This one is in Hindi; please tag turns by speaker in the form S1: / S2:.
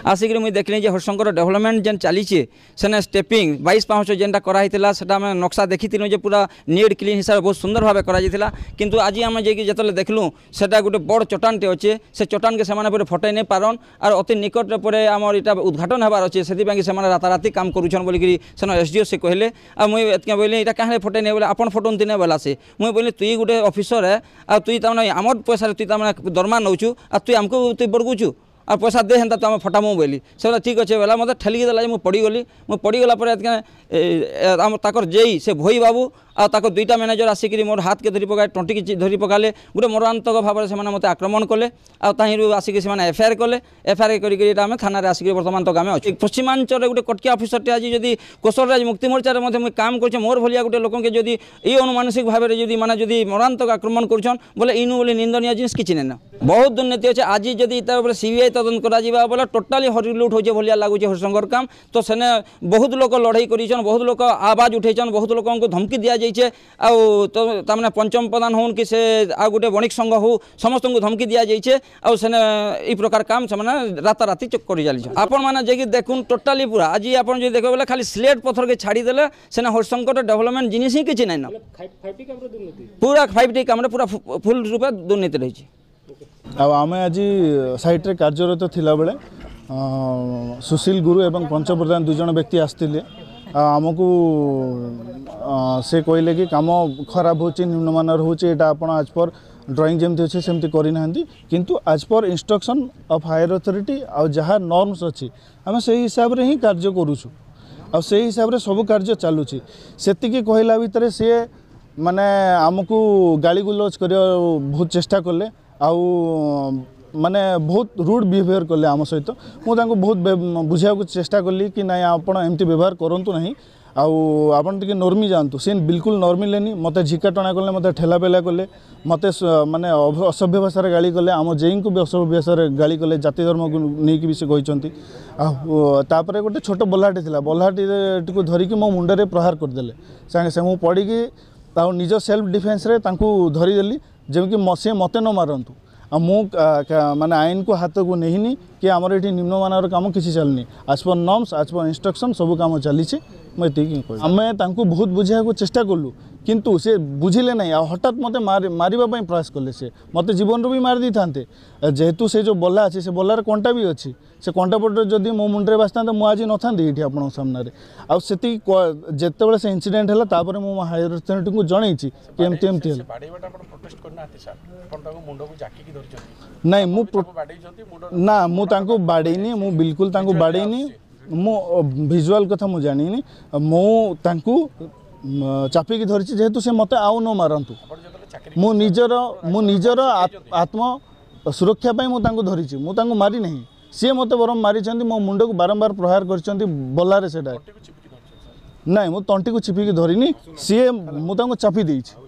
S1: आसिक मुझे देखली जे हरिशंकर डेवलपमेंट जेन चली सेने स्टेपिंग 22 पाँच जेनटा कराई से नक्शा देखी जे पूरा नीट क्लीन हिसाब से बहुत सुंदर भाव कर किंतु आज आम जो देखलु से गोटे बड़ चटानटे अच्छे से चटान के से फटई नहीं पारन और अति निकट पर आम इटा उद्घाटन होबार अच्छे से राताराति काम करुछन बोलिकी से एसडीओ से कहले आ मुझे एतके बोली यहाँ कहीं फटई नहीं बोले आपन फटोती नहीं बोला से मुझे बोली तुई गोटे ऑफिसर है आ तुई तमें आम पैसा तुई दरमा नौचु आ तुई आमको तुई बड़गुचु आ पैसा दे हेन्ता तो आम फटामु बोली से ठीक अच्छे बोला मतलब ठेलिकी देला मुझे पड़गली मुझे पड़गला ताकर जेई से भोई बाबू आ दुईटा मैनेजर आसिक मोर हाथ के धरी पकाए टंटी की धरी पकाले गोटे मरान्तक भाव में मत आक्रमण कले आसिक एफआईआर कले एफआईआर करें थाना आसिक बर्तमान तक आम अच्छे पश्चिमांचल गोटे कटकिया अफिसर आज जदि कौशलराज मुक्ति मोर्चार मुझे काम कर मोर भाया गोटे लोक जदि ये अनुमानसिक भाव में माने जदि मरान्तक आक्रमण कर बोले इनु बोले निंदनीय जिनिस किसी नहीं बहुत दुर्नीति अच्छे आज जदि सीबीआई तदंत करा टोटाली हरिलुट हो भाया लगुच हरिशंकर काम तो सेने बहुत लोक लड़ाई कर बहुत लोक आवाज उठेन बहुत लोक धमकी दि जाइए तो तमें पंचम प्रधान हो कि से आ गोटे बणिक संघ हो समस्त को धमकी दि जाइए आने ये प्रकार काम से राताराति कर चली आपण मैंने देखुन टोटाली पूरा आज आप देखे बोले खाली स्लेट पत्थर के छाड़ीदे से हरिशंकर डेवलपमेंट जिनिस ही किसी ना पूरा 5T काम पूरा फुल रूपे दुर्नीति रही
S2: आम आज साइट रे कार्यरत थिला बेले सुशील गुरु एवं पंच प्रधान दुई जन व्यक्ति आसते आमको से कहले कि काम खराब हो निम्नमानर होचे आज पर ड्राइंग जमती अच्छे सेमती करना किंतु आज पर इंस्ट्रक्शन ऑफ हायर अथॉरिटी आ जहाँ नॉर्म्स अच्छी आम से हिसाब रे ही कार्य करूँ आ से हिसाब रे सब कार्य चलुची सेतिकी कहला भितर सी माने आमको गाली गुलज कर बहुत चेष्टा कले आउ माने बहुत रूड बिहेवियर कले आम सहित मुझे बहुत बुझा चेष्टा कली कि ना आप एमती व्यवहार करूँ ना आपन टे नॉर्मी जातु सी बिल्कुल नॉर्मी लेनी मत झिका टणा कले मत ठेला पेला कले मत माने असभ्य भाषा गाली कले आम जेई को भी असभ्य भाषा गाली कले जाति धर्म को लेकिन भी से कहते तापर गोटे छोट बल्लाटी थी बल्लाटी को धरिकी मो मुंडे प्रहार करदे सागे से मुझे पड़ी निज सेल्फ डिफेन्स रे धरीदेली जमीक सी मत न मारतु माने आईन को हाथ को नहीं कि आमर ये निम्नमान काम किसी चलनी आज पर नॉर्म्स आज पर इंस्ट्रक्शन सब काम चली मुझे आम बहुत बुझा चेष्टा कलु किंतु से बुझिले नहीं हठात मत मारिबा प्रयास कले से मत जीवन रू भी मार दी था जेहेतु से जो बल्ला अच्छे से बल्लार कंटा भी अच्छी से कंटा पट जदि मो मुंडे बासता मुझे न ये आप सामने आती जिते से इनसीडेंट है मो हायर अथॉरिटी को जनई कि एमती एमती नहीं ना मुझे बाड़ेनी मु बिल्कुल बाड़ेनी मो भिजुआल कथा मु जानी मो चापिकी धरी जेहेतु से मत आउ न मारतु मु निजर आत्म सुरक्षा मुझे धरी मुझे मारी नहीं सी मत बरम मारी मो मुंड को बारंबार प्रहार कर बल्लारे से ना मु तंटी को चिपिकी धरनी सी मुझे चापी देछि।